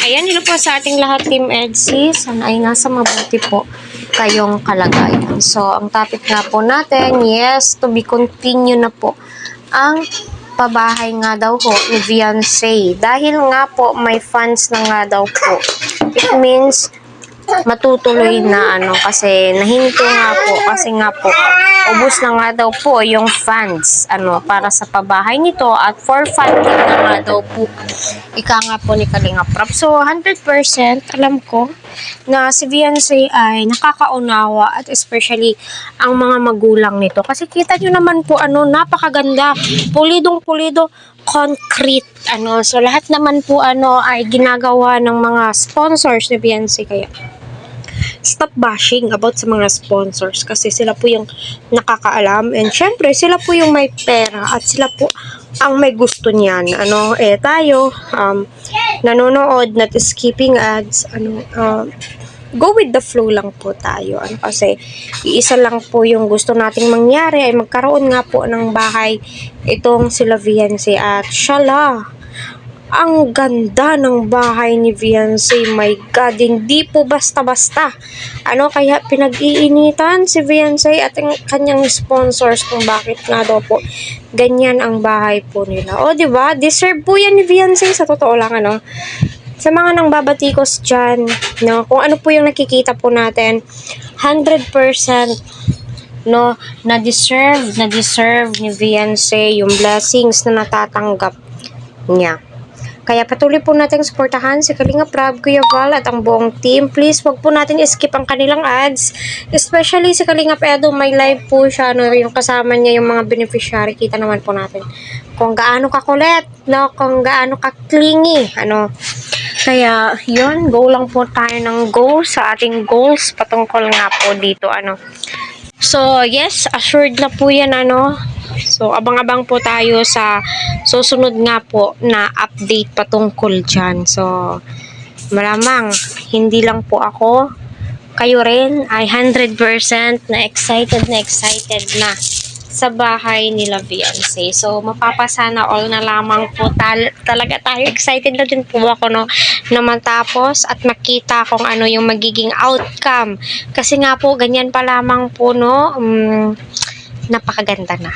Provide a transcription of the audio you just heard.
Ayan, hello po sa ating lahat, Team EDSI. Sana ay nasa mabuti po kayong kalagayan. So, ang topic nga po natin, yes, to be continue na po ang pabahay nga daw po ni Beyonce. Dahil nga po may fans na nga daw po. It means matutuloy na kasi nahinto nga po kasi nga po ubos na nga daw po yung funds para sa pabahay nito at for funding na nga daw po ika nga po ni Kalinga Prab. So 100% alam ko na si Beyonce ay nakakaunawa at especially ang mga magulang nito kasi kita nyo naman po napakaganda, pulidong pulido, concrete so lahat naman po ay ginagawa ng mga sponsors ni Beyonce. Kaya stop bashing about sa mga sponsors kasi sila po yung nakakaalam and syempre sila po yung may pera at sila po ang may gusto niyan. Tayo nanonood, not skipping ads, go with the flow lang po tayo. Kasi iisa lang po yung gusto nating mangyari ay magkaroon nga po ng bahay itong sila Beyonce at shala. Ang ganda ng bahay ni Beyonce. My God, hindi po basta-basta. Kaya pinag-iinitan si Beyonce at ang kanyang sponsors kung bakit nga daw po ganyan ang bahay po nila. O, diba? Deserve po yan ni Beyonce. Sa totoo lang, sa mga nang babatikos dyan, kung ano po yung nakikita po natin, 100% na deserve ni Beyonce yung blessings na natatanggap niya. Kaya patuloy po natin suportahan si Kalinga Prab, Kuya Val at ang buong team. Please, wag po natin skip ang kanilang ads. Especially si Kalinga Edo, may live po siya. Yung kasama niya yung mga beneficiary. Kita naman po natin kung gaano kakulit, kung gaano ka-clingy. Kaya, yun, go lang po tayo ng go sa ating goals patungkol nga po dito. So, yes, assured na po yan, So, abang-abang po tayo sa susunod nga po na update patungkol dyan. So, malamang, hindi lang po ako, kayo rin ay 100% na excited na sa bahay nila Beyonce. So, mapapasana all na lamang po talaga tayo. Excited na din po ako na matapos at makita kung ano yung magiging outcome. Kasi nga po, ganyan pa lamang po, napakaganda na.